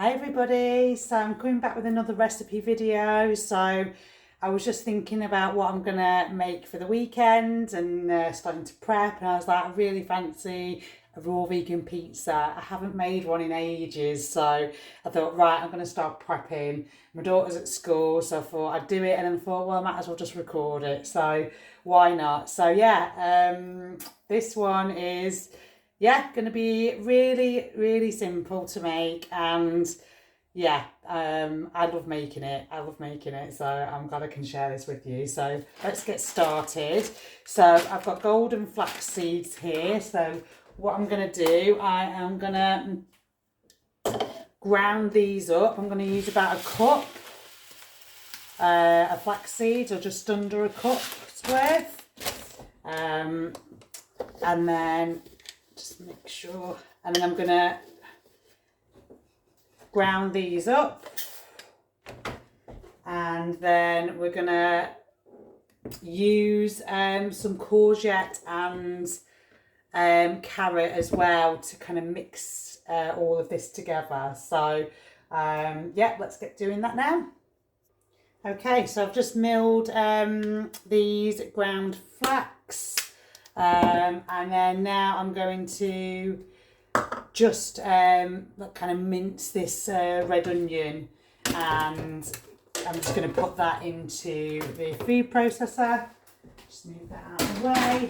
Hi everybody, so I'm coming back with another recipe video. So I was just thinking about what I'm gonna make for the weekend and starting to prep, and I was like, I really fancy a raw vegan pizza. I haven't made one in ages, so I thought, right, I'm gonna start prepping. My daughter's at school, so I thought I'd do it, and then I thought, well, I might as well just record it, so why not? So yeah, this one is going to be really simple to make, and I love making it. So I'm glad I can share this with you. So let's get started. So I've got golden flax seeds here. So what I'm going to do, I am going to ground these up. I'm going to use about a cup of flax seeds, or just under a cup's worth, and then just make sure, and then I'm gonna ground these up, and then we're gonna use some courgette and carrot as well to kind of mix all of this together. So let's get doing that now. Okay, so I've just milled these ground flax. And then now I'm going to just kind of mince this red onion, and I'm just going to put that into the food processor. Just move that out of the way,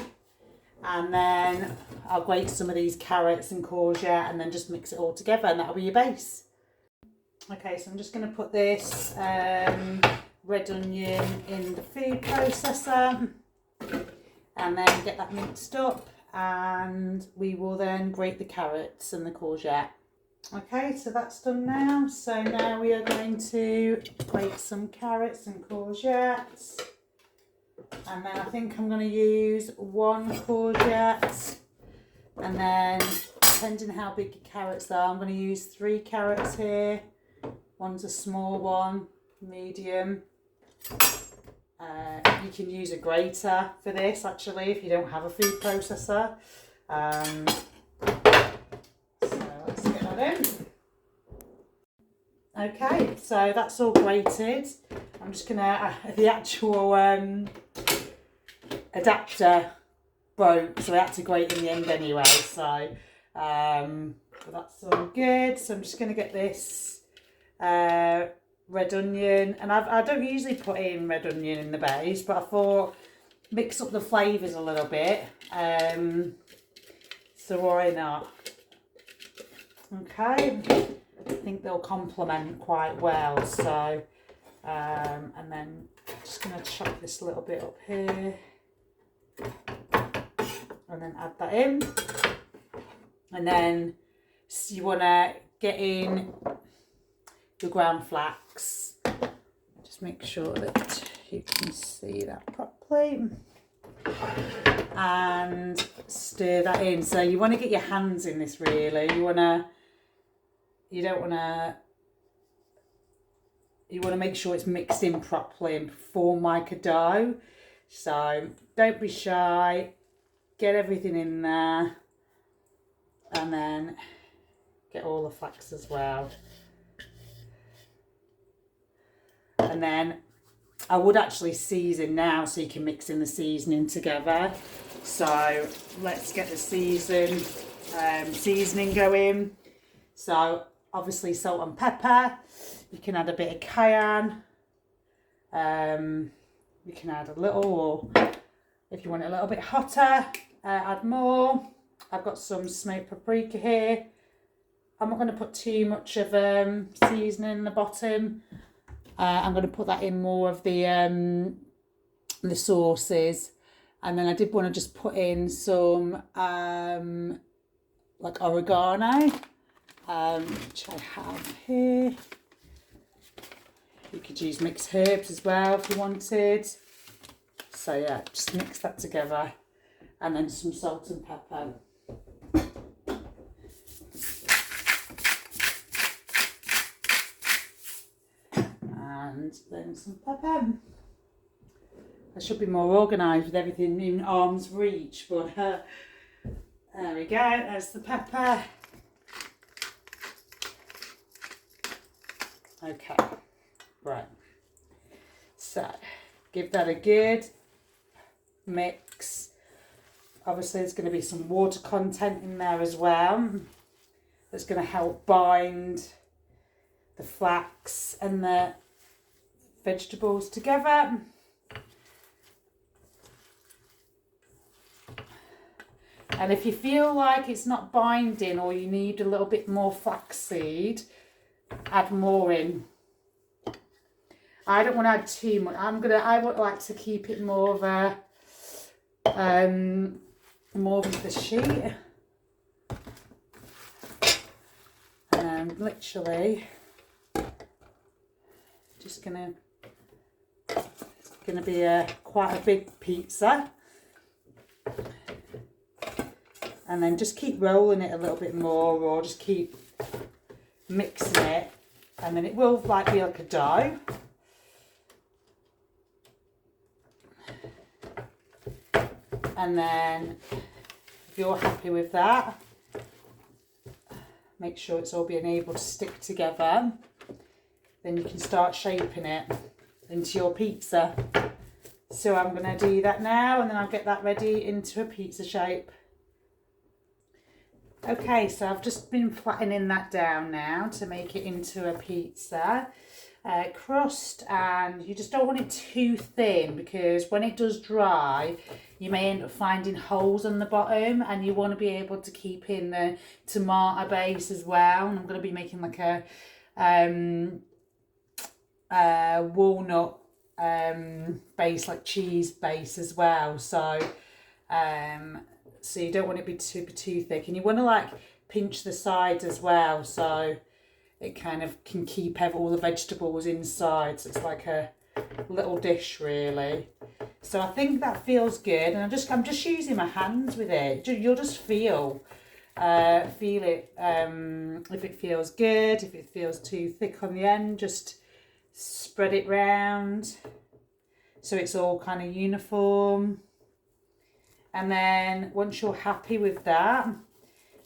and then I'll grate some of these carrots and courgette and then just mix it all together, and that'll be your base. Okay, so I'm just going to put this red onion in the food processor, and then get that mixed up, and we will then grate the carrots and the courgette. Okay, so that's done now. So now we are going to grate some carrots and courgettes, and then I think I'm going to use one courgette, and then depending how big your carrots are, I'm going to use 3 carrots here. One's a small one, medium. You can use a grater for this, actually, if you don't have a food processor. So let's get that in. Okay, so that's all grated. I'm just gonna, the actual adapter broke, so I had to grate in the end anyway. So that's all good. So I'm just gonna get this red onion, and I don't usually put in red onion in the base, but I thought mix up the flavours a little bit, so why not? Okay, I think they'll complement quite well. So and then just going to chop this a little bit up here, and then add that in, and then you want to get in the ground flax. Just make sure that you can see that properly, and stir that in. So you want to get your hands in this, really. You want to make sure it's mixed in properly and form like a dough. So don't be shy, get everything in there, and then get all the flax as well. And then I would actually season now, so you can mix in the seasoning together. So let's get the seasoning going. So obviously salt and pepper. You can add a bit of cayenne. You can add a little, or if you want it a little bit hotter, add more. I've got some smoked paprika here. I'm not going to put too much of seasoning in the bottom. I'm going to put that in more of the sauces, and then I did want to just put in some like oregano, which I have here. You could use mixed herbs as well if you wanted. So yeah, just mix that together, and then some salt and pepper. And then some pepper. I should be more organised with everything in arm's reach, but there we go, there's the pepper. Okay, right. So give that a good mix. Obviously there's going to be some water content in there as well. That's going to help bind the flax and the vegetables together. And if you feel like it's not binding or you need a little bit more flaxseed, add more in. I don't want to add too much. I would like to keep it more of a the sheet. And literally just gonna, it's gonna be quite a big pizza. And then just keep rolling it a little bit more, or just keep mixing it, and then it will be like a dough. And then if you're happy with that, make sure it's all being able to stick together. Then you can start shaping it into your pizza. So I'm going to do that now, and then I'll get that ready into a pizza shape. Okay, so I've just been flattening that down now to make it into a pizza crust, and you just don't want it too thin, because when it does dry you may end up finding holes on the bottom, and you want to be able to keep in the tomato base as well. And I'm going to be making like a walnut base, like cheese base as well. So you don't want it to be too thick, and you want to like pinch the sides as well, so it kind of can keep all the vegetables inside. So it's like a little dish really. So I think that feels good, and I'm just using my hands with it. You'll just feel it if it feels good. If it feels too thick on the end, just spread it round so it's all kind of uniform. And then once you're happy with that,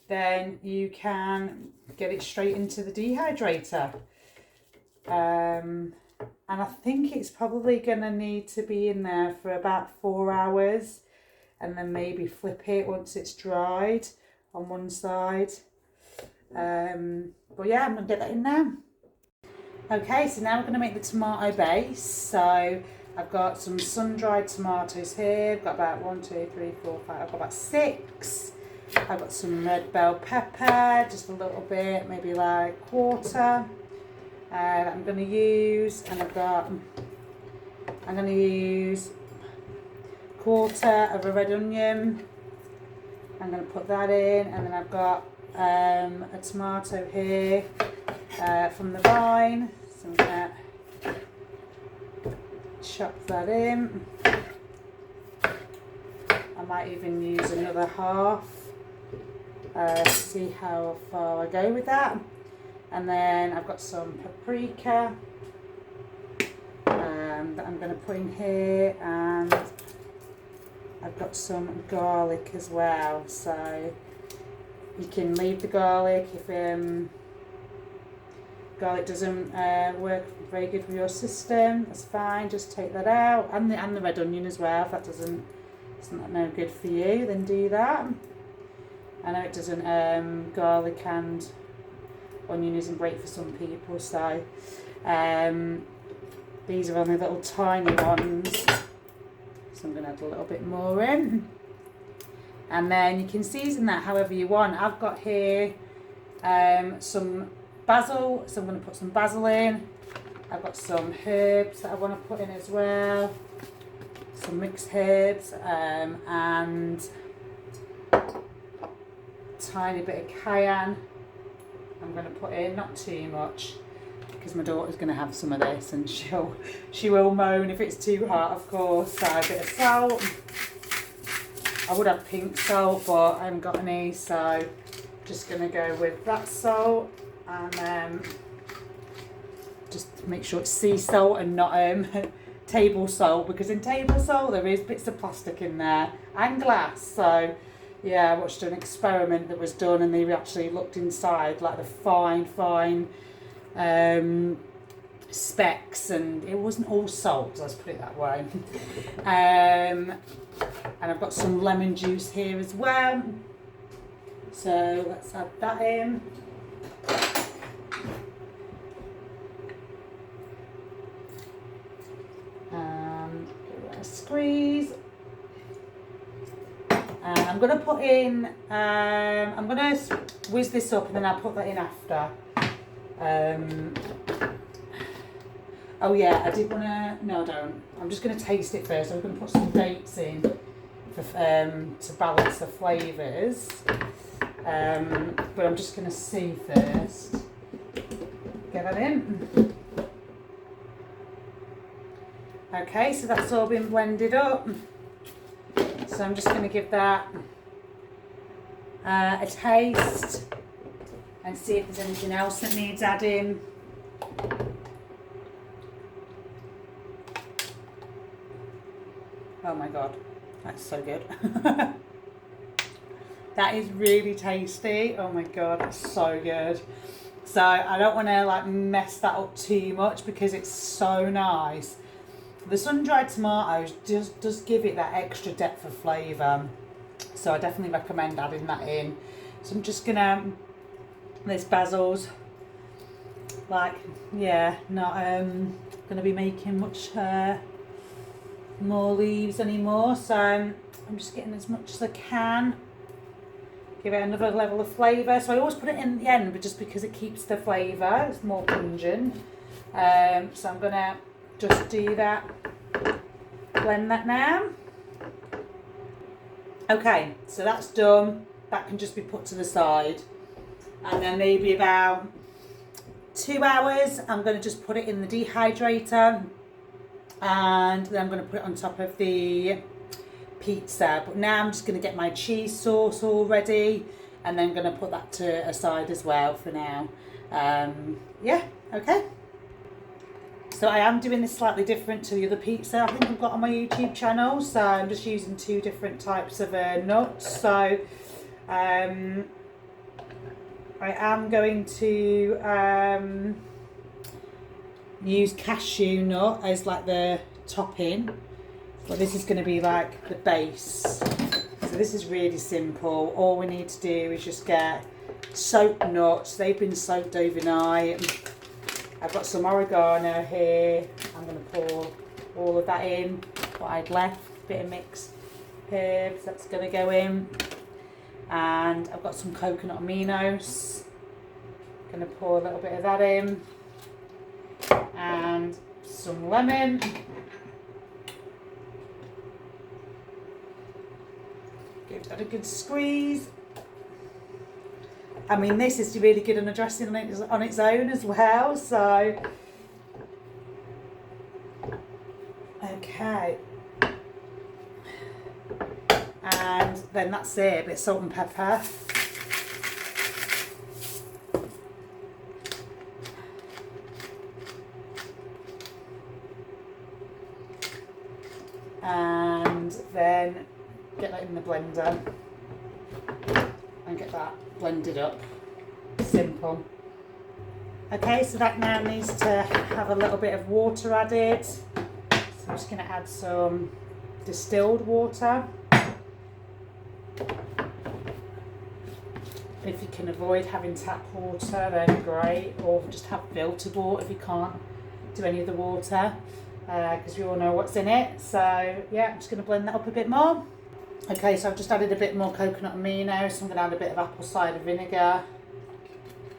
then you can get it straight into the dehydrator. And I think it's probably going to need to be in there for about 4 hours, and then maybe flip it once it's dried on one side. But yeah, I'm going to get that in now. Okay, so now we're going to make the tomato base. So I've got some sun-dried tomatoes here. I've got about 1, 2, 3, 4, 5. I've got about 6. I've got some red bell pepper, just a little bit, maybe like quarter. That I'm going to use, and I'm going to use quarter of a red onion. I'm going to put that in, and then I've got a tomato here from the vine. So I'm going to chop that in. I might even use another half. See how far I go with that. And then I've got some paprika that I'm going to put in here, and I've got some garlic as well. So you can leave the garlic if garlic doesn't work very good with your system. That's fine, just take that out, and the red onion as well. If that it's not no good for you, then do that. I know it doesn't, garlic and onion isn't great for some people, so these are only little tiny ones, so I'm going to add a little bit more in, and then you can season that however you want. I've got here some basil, so I'm going to put some basil in. I've got some herbs that I want to put in as well, some mixed herbs, and tiny bit of cayenne I'm going to put in, not too much, because my daughter's going to have some of this and she will moan if it's too hot, of course. So a bit of salt. I would have pink salt, but I haven't got any, so just going to go with that salt, and just make sure it's sea salt and not table salt, because in table salt there is bits of plastic in there and glass. So yeah, I watched an experiment that was done, and they actually looked inside like the fine specks, and it wasn't all salt, let's put it that way. And I've got some lemon juice here as well, so let's add that in. And give it a squeeze. And I'm going to put in, I'm going to whiz this up and then I'll put that in after. Oh yeah, I did want to, no I don't. I'm just going to taste it first. I'm going to put some dates in for, to balance the flavours. But I'm just going to see first. Get that in. Okay, so that's all been blended up. So I'm just going to give that a taste and see if there's anything else that needs adding. Oh my god, that's so good. That is really tasty. Oh my god, it's so good. So I don't want to like mess that up too much because it's so nice. The sun-dried tomatoes does give it that extra depth of flavour, so I definitely recommend adding that in. So I'm just gonna, this basil's like, yeah, not gonna be making much more leaves anymore, so I'm just getting as much as I can. Give it another level of flavour. So I always put it in the end, but just because it keeps the flavour, it's more pungent. So I'm gonna just do that, blend that now. Okay, so that's done. That can just be put to the side. And then maybe about 2 hours, I'm going to just put it in the dehydrator. And then I'm going to put it on top of the pizza. But now I'm just going to get my cheese sauce all ready. And then going to put that to aside as well for now. Yeah, okay. So I am doing this slightly different to the other pizza I think I've got on my YouTube channel. So I'm just using 2 different types of nuts. So I am going to use cashew nut as like the topping. But this is going to be like the base. So this is really simple. All we need to do is just get soaked nuts. They've been soaked overnight. I've got some oregano here. I'm going to pour all of that in, what I'd left, bit of mixed herbs, that's going to go in. And I've got some coconut aminos. Going to pour a little bit of that in. And some lemon. Give that a good squeeze. I mean, this is really good on a dressing on its own as well, so. Okay. And then that's it, a bit of salt and pepper. And then get that in the blender and get that blended up. Simple. Okay, so that now needs to have a little bit of water added. So I'm just going to add some distilled water. If you can avoid having tap water, then great, or just have filtered water if you can't do any of the water, because we all know what's in it. So yeah, I'm just going to blend that up a bit more. Okay, so I've just added a bit more coconut amino, so I'm going to add a bit of apple cider vinegar.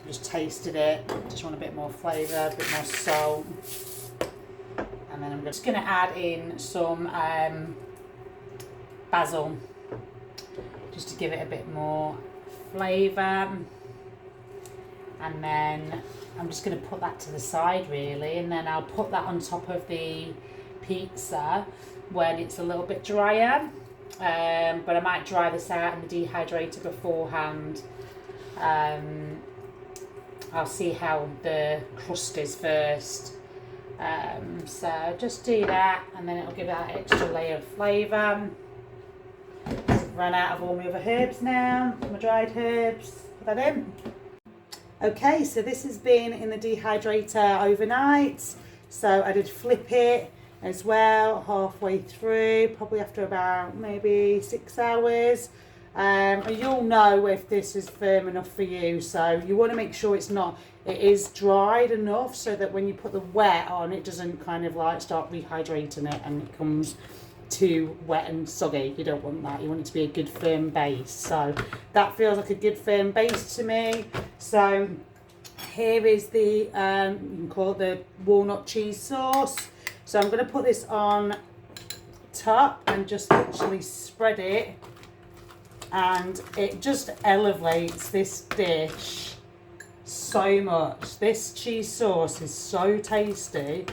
Just tasted it, just want a bit more flavour, a bit more salt. And then I'm just going to add in some basil, just to give it a bit more flavour. And then I'm just going to put that to the side really, and then I'll put that on top of the pizza when it's a little bit drier. But I might dry this out in the dehydrator beforehand. I'll see how the crust is first. So just do that, and then it'll give that extra layer of flavour. I've run out of all my other herbs now, my dried herbs. Put that in. Okay, so this has been in the dehydrator overnight. So I did flip it as well halfway through, probably after about maybe 6 hours. And you'll know if this is firm enough for you. So you want to make sure it is dried enough so that when you put the wet on, it doesn't kind of like start rehydrating it and it comes too wet and soggy. You don't want that. You want it to be a good firm base. So that feels like a good firm base to me. So here is the you can call it the walnut cheese sauce. So I'm going to put this on top and just literally spread it, and it just elevates this dish so much. This cheese sauce is so tasty,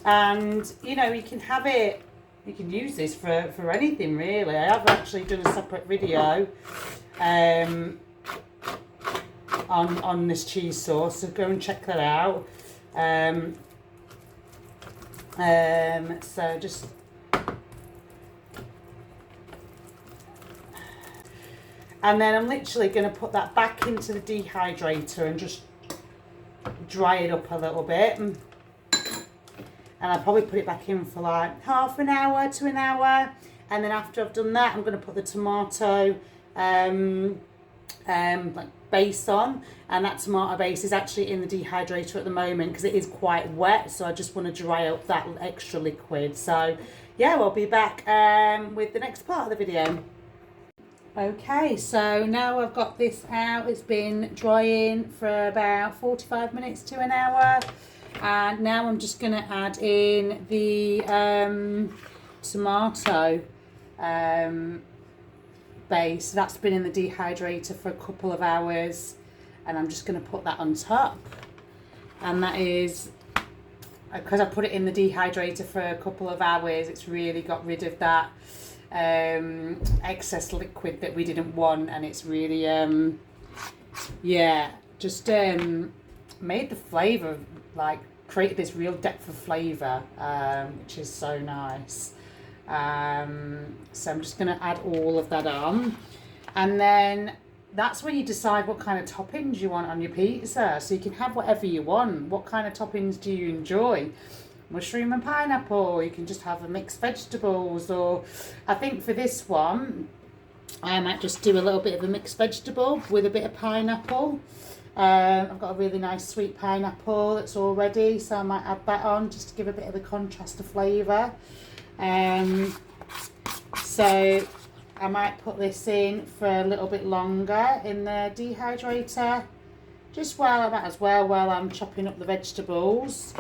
and you know, you can have it, you can use this for anything really. I have actually done a separate video on this cheese sauce, so go and check that out. So just and then I'm literally going to put that back into the dehydrator and just dry it up a little bit. And I'll probably put it back in for like half an hour to an hour. And then after I've done that, I'm going to put the tomato like base on. And that tomato base is actually in the dehydrator at the moment because it is quite wet. So I just want to dry up that extra liquid. So yeah, we'll be back with the next part of the video. Okay, so now I've got this out. It's been drying for about 45 minutes to an hour. And now I'm just going to add in the tomato base. That's been in the dehydrator for a couple of hours. And I'm just going to put that on top. And that is, because I put it in the dehydrator for a couple of hours, it's really got rid of that excess liquid that we didn't want, and it's really yeah, just made the flavour, like created this real depth of flavour, which is so nice. So I'm just going to add all of that on, and then that's when you decide what kind of toppings you want on your pizza. So you can have whatever you want. What kind of toppings do you enjoy? Mushroom and pineapple. You can just have a mixed vegetables, or I think for this one I might just do a little bit of a mixed vegetable with a bit of pineapple. I've got a really nice sweet pineapple that's all ready, so I might add that on just to give a bit of a contrast of flavour. So I might put this in for a little bit longer in the dehydrator, just while I'm chopping up the vegetables.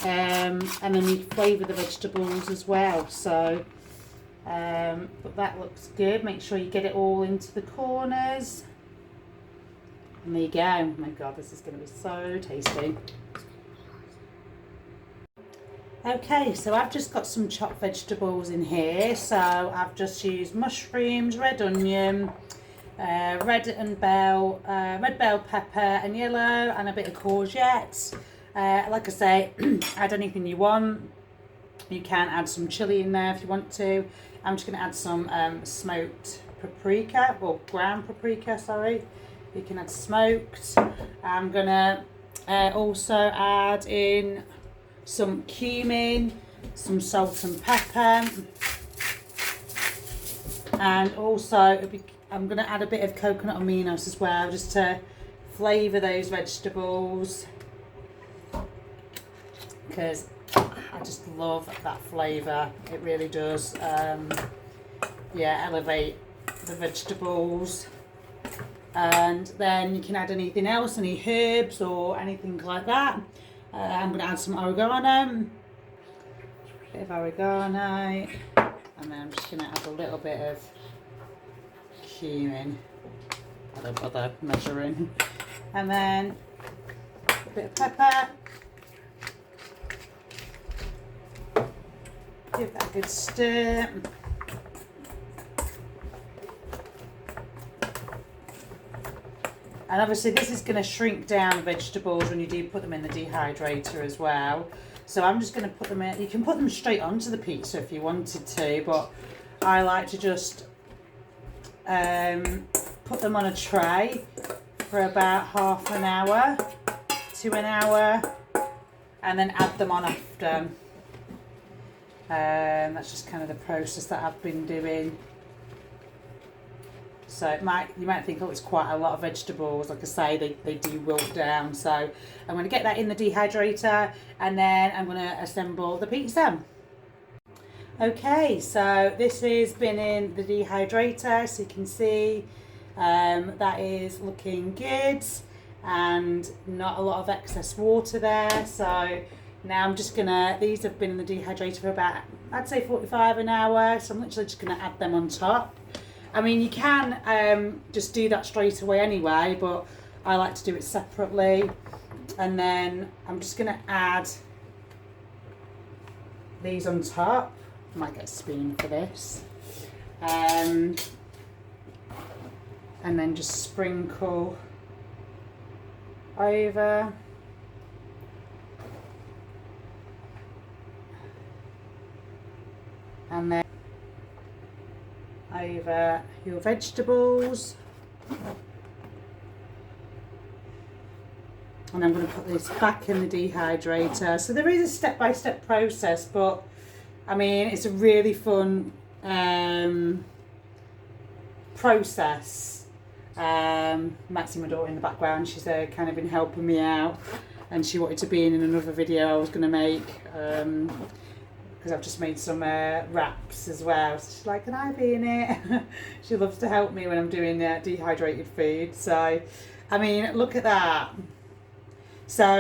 And then you flavour the vegetables as well. So, but that looks good. Make sure you get it all into the corners. And there you go. Oh my God, this is going to be so tasty. Okay, so I've just got some chopped vegetables in here. So I've just used mushrooms, red onion, red bell pepper and yellow, and a bit of courgette. Like I say, add anything you want. You can add some chilli in there if you want to. I'm just going to add some smoked paprika, or ground paprika, sorry. You can add smoked. I'm going to also add in some cumin, some salt and pepper. And also I'm going to add a bit of coconut aminos as well, just to flavour those vegetables, because I just love that flavour. It really does, yeah, elevate the vegetables. And then you can add anything else, any herbs or anything like that. I'm going to add some oregano, bit of oregano, and then I'm just going to add a little bit of cumin. I don't bother measuring. And then a bit of pepper. Give that a good stir. And obviously this is going to shrink down vegetables when you do put them in the dehydrator as well. So I'm just going to put them in. You can put them straight onto the pizza if you wanted to, but I like to just put them on a tray for about half an hour to an hour, and then add them on after. That's just kind of the process that I've been doing. So you might think, oh, it's quite a lot of vegetables. Like I say, they do wilt down. So I'm going to get that in the dehydrator, and then I'm going to assemble the pizza. Okay, so this has been in the dehydrator, so you can see that is looking good and not a lot of excess water there. So now I'm just gonna, these have been in the dehydrator for about, I'd say 45 an hour, so I'm literally just gonna add them on top. I mean, you can just do that straight away anyway, but I like to do it separately. And then I'm just gonna add these on top. I might get a spoon for this. And then just sprinkle over. And then over your vegetables. And I'm going to put this back in the dehydrator. So there is a step-by-step process, but I mean, it's a really fun process. Maxie, my daughter, in the background, she's kind of been helping me out, and she wanted to be in another video I was going to make, because I've just made some wraps as well. So she's like, can I be in it? She loves to help me when I'm doing dehydrated food. So, I mean, look at that. So,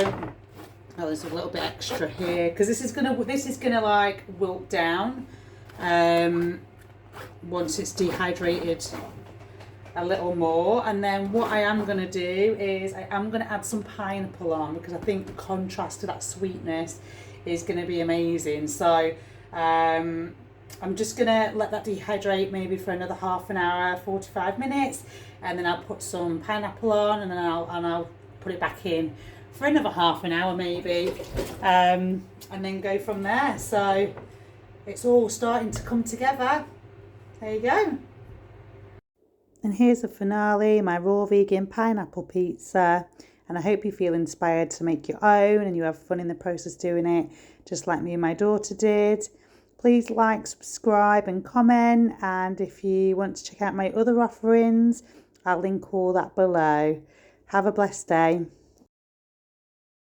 oh, there's a little bit extra here because this is gonna like wilt down once it's dehydrated a little more. And then what I am gonna do is I am gonna add some pineapple on, because I think the contrast to that sweetness is gonna be amazing. So I'm just gonna let that dehydrate maybe for another half an hour, 45 minutes, and then I'll put some pineapple on, and then I'll put it back in for another half an hour maybe, and then go from there. So it's all starting to come together. There you go. And here's the finale, my raw vegan pineapple pizza. And I hope you feel inspired to make your own and you have fun in the process doing it, just like me and my daughter did. Please like, subscribe and comment. And if you want to check out my other offerings, I'll link all that below. Have a blessed day.